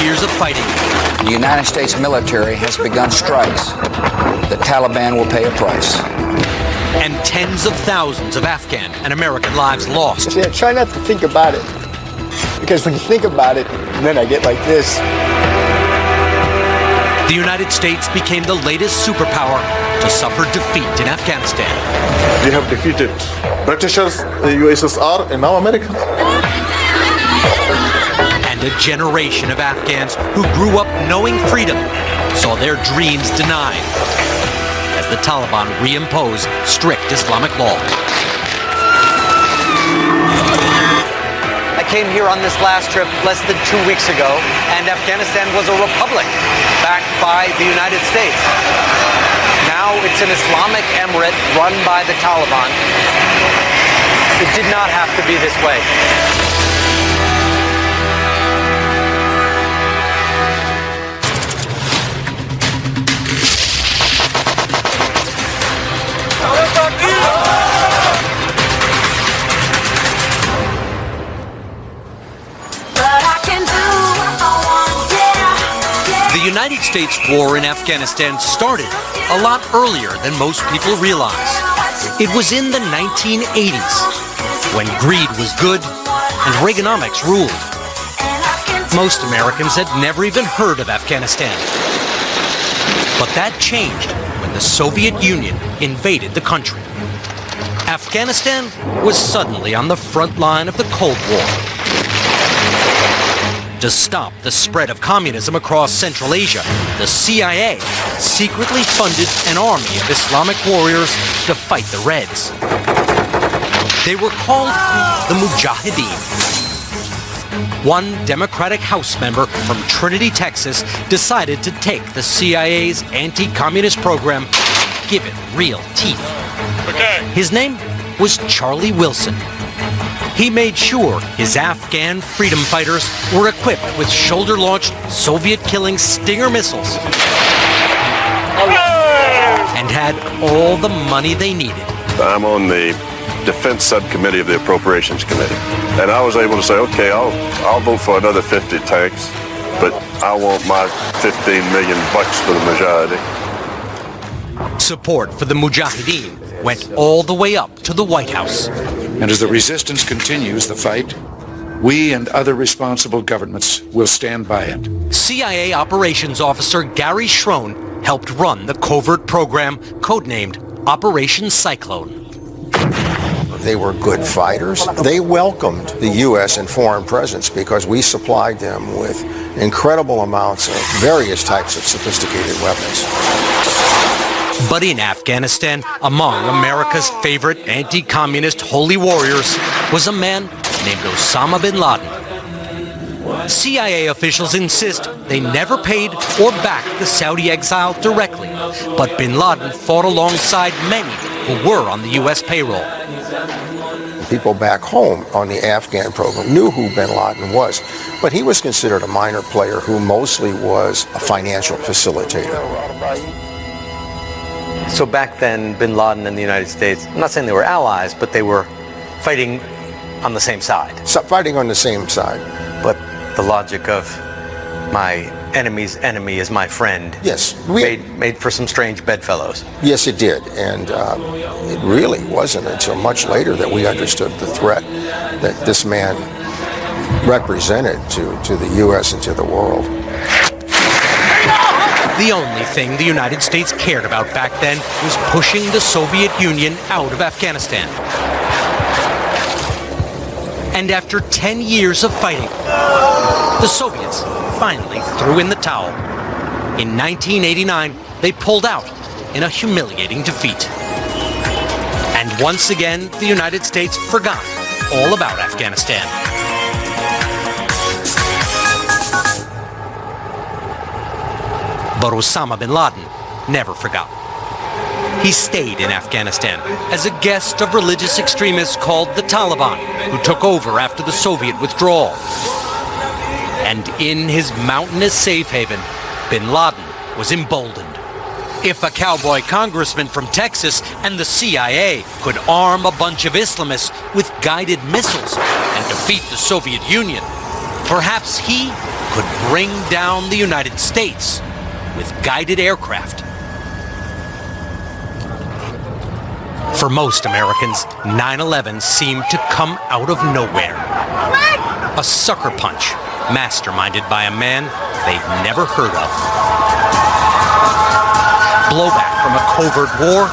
years of fighting. The United States military has begun strikes. The Taliban will pay a price. And tens of thousands of Afghan and American lives lost. See, I try not to think about it, because when you think about it, then I get like this. The United States became the latest superpower to suffer defeat in Afghanistan. We have defeated Britishers, the USSR, and now America. And a generation of Afghans who grew up knowing freedom saw their dreams denied as the Taliban reimposed strict Islamic law. I came here on this last trip less than 2 weeks ago, and Afghanistan was a republic backed by the United States. Now it's an Islamic emirate run by the Taliban. It did not have to be this way. The United States war in Afghanistan started a lot earlier than most people realize. It was in the 1980s, when greed was good and Reaganomics ruled. Most Americans had never even heard of Afghanistan. But that changed when the Soviet Union invaded the country. Afghanistan was suddenly on the front line of the Cold War. To stop the spread of communism across Central Asia, the CIA secretly funded an army of Islamic warriors to fight the Reds. They were called the Mujahideen. One Democratic House member from Trinity, Texas, decided to take the CIA's anti-communist program, give it real teeth. His name was Charlie Wilson. He made sure his Afghan freedom fighters were equipped with shoulder-launched Soviet-killing Stinger missiles and had all the money they needed. I'm on the Defense Subcommittee of the Appropriations Committee, and I was able to say, okay, I'll vote for another 50 tanks, but I want my $15 million for the Mujahideen. Support for the Mujahideen went all the way up to the White House. And as the resistance continues the fight, we and other responsible governments will stand by it. CIA operations officer Gary Schroen helped run the covert program codenamed Operation Cyclone. They were good fighters. They welcomed the U.S. and foreign presence because we supplied them with incredible amounts of various types of sophisticated weapons. But in Afghanistan, among America's favorite anti-communist holy warriors was a man named Osama bin Laden. CIA officials insist they never paid or backed the Saudi exile directly, but bin Laden fought alongside many who were on the U.S. payroll. People back home on the Afghan program knew who bin Laden was, but he was considered a minor player who mostly was a financial facilitator. So back then, bin Laden and the United States, I'm not saying they were allies, but they were fighting on the same side. So, fighting on the same side. But the logic of my enemy's enemy is my friend. Yes. Made for some strange bedfellows. Yes, it did. And it really wasn't until much later that we understood the threat that this man represented to the U.S. and to the world. The only thing the United States cared about back then was pushing the Soviet Union out of Afghanistan. And after 10 years of fighting, the Soviets finally threw in the towel. In 1989, they pulled out in a humiliating defeat. And once again, the United States forgot all about Afghanistan. But Osama bin Laden never forgot. He stayed in Afghanistan as a guest of religious extremists called the Taliban, who took over after the Soviet withdrawal. And in his mountainous safe haven, bin Laden was emboldened. If a cowboy congressman from Texas and the CIA could arm a bunch of Islamists with guided missiles and defeat the Soviet Union, perhaps he could bring down the United States with guided aircraft. For most Americans, 9/11 seemed to come out of nowhere. A sucker punch, masterminded by a man they've never heard of. Blowback from a covert war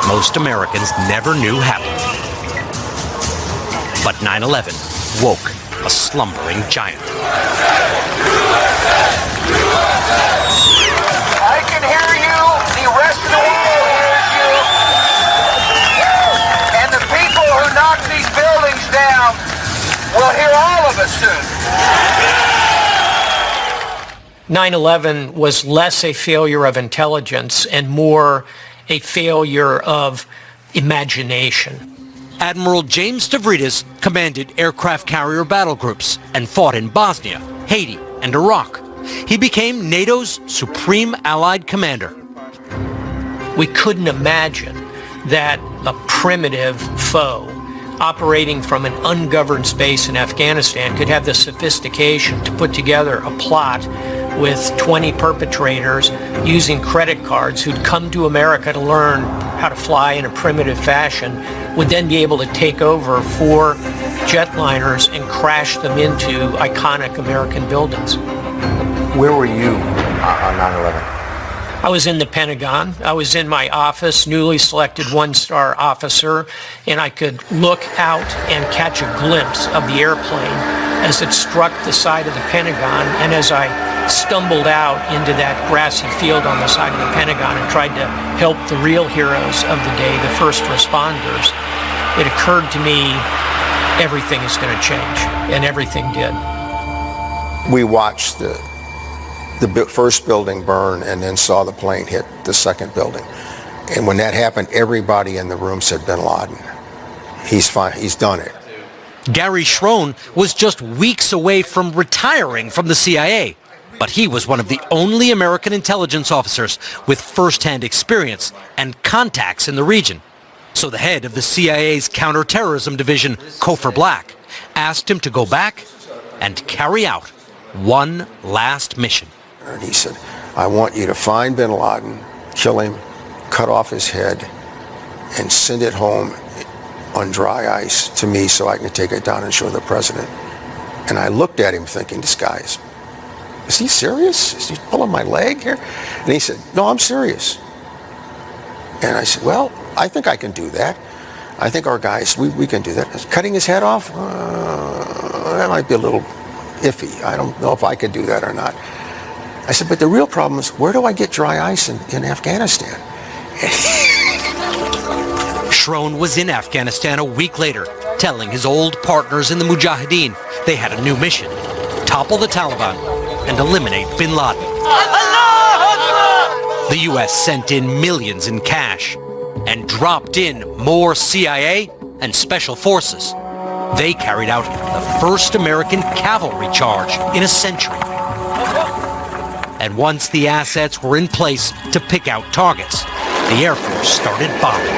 most Americans never knew happened. But 9/11 woke a slumbering giant. I can hear you. The rest of the world hears you. And the people who knock these buildings down will hear all of us soon. 9/11 was less a failure of intelligence and more a failure of imagination. Admiral James Stavridis commanded aircraft carrier battle groups and fought in Bosnia, Haiti, and Iraq. He became NATO's supreme allied commander. We couldn't imagine that a primitive foe operating from an ungoverned space in Afghanistan could have the sophistication to put together a plot with 20 perpetrators using credit cards who'd come to America to learn how to fly in a primitive fashion, would then be able to take over 4 jetliners and crash them into iconic American buildings. Where were you on 9/11? I was in the Pentagon. I was in my office, newly selected one-star officer, and I could look out and catch a glimpse of the airplane as it struck the side of the Pentagon. And as I stumbled out into that grassy field on the side of the Pentagon and tried to help the real heroes of the day, the first responders, it occurred to me everything is going to change, and everything did. We watched the first building burn and then saw the plane hit the second building. And when that happened, everybody in the room said, Bin Laden. He's fine. He's done it. Gary Schroen was just weeks away from retiring from the CIA, but he was one of the only American intelligence officers with first-hand experience and contacts in the region. So the head of the CIA's counterterrorism division, Cofer Black, asked him to go back and carry out one last mission. And he said, I want you to find Bin Laden, kill him, cut off his head, and send it home on dry ice to me so I can take it down and show the president. And I looked at him thinking, this guy is he serious? Is he pulling my leg here? And he said, no, I'm serious. And I said, well, I think I can do that. I think our guys, we can do that. Cutting his head off? That might be a little iffy. I don't know if I could do that or not. I said, but the real problem is, where do I get dry ice in Afghanistan? Schroen was in Afghanistan a week later, telling his old partners in the Mujahideen they had a new mission: topple the Taliban and eliminate Bin Laden. The U.S. sent in millions in cash and dropped in more CIA and special forces. They carried out the first American cavalry charge in a century. And once the assets were in place to pick out targets, the Air Force started bombing.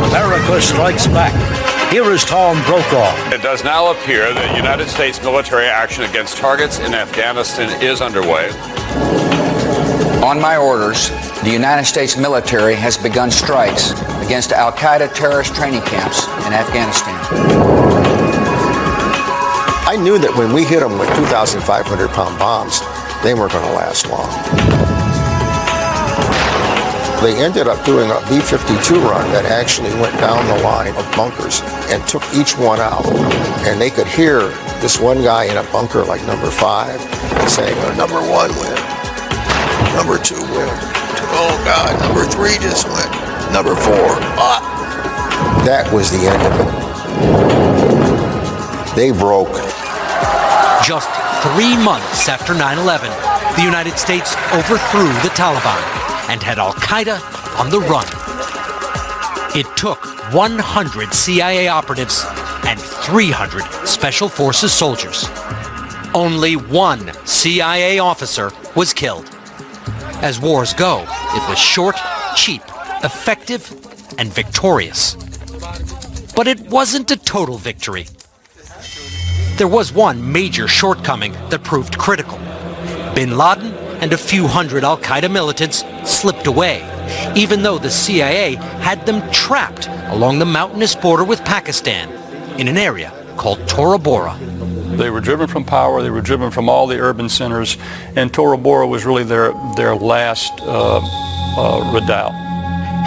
America strikes back. Here is Tom Brokaw. It does now appear that United States military action against targets in Afghanistan is underway. On my orders, the United States military has begun strikes against al-Qaeda terrorist training camps in Afghanistan. I knew that when we hit them with 2,500-pound bombs, they weren't going to last long. They ended up doing a B-52 run that actually went down the line of bunkers and took each one out. And they could hear this one guy in a bunker like number 5 saying, number 1 went, number 2 went, oh God, number 3 just went, number 4, That was the end of it. They broke. Just 3 months after 9/11, the United States overthrew the Taliban and had al-Qaeda on the run. It took 100 CIA operatives and 300 Special Forces soldiers. Only 1 CIA officer was killed. As wars go, it was short, cheap, effective, and victorious. But it wasn't a total victory. there was one major shortcoming that proved critical. Bin Laden and a few hundred al-Qaeda militants slipped away, even though the CIA had them trapped along the mountainous border with Pakistan in an area called Tora Bora. They were driven from power, they were driven from all the urban centers, and Tora Bora was really their last redoubt.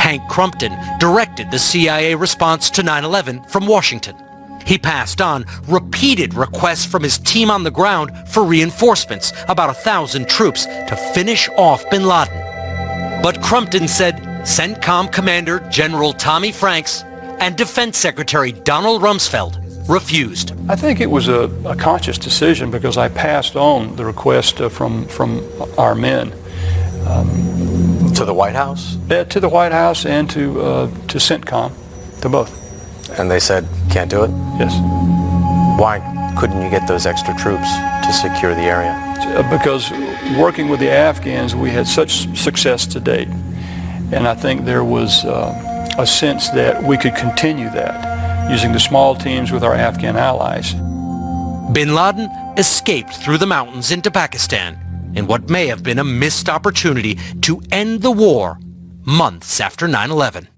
Hank Crumpton directed the CIA response to 9/11 from Washington. He passed on repeated requests from his team on the ground for reinforcements, about 1,000 troops, to finish off bin Laden. But Crumpton said CENTCOM Commander General Tommy Franks and Defense Secretary Donald Rumsfeld refused. I think it was a conscious decision because I passed on the request from our men. To the White House? To the White House and to CENTCOM, to both. And they said, can't do it? Yes. Why couldn't you get those extra troops to secure the area? Because working with the Afghans, we had such success to date. And I think there was a sense that we could continue that using the small teams with our Afghan allies. Bin Laden escaped through the mountains into Pakistan in what may have been a missed opportunity to end the war months after 9/11.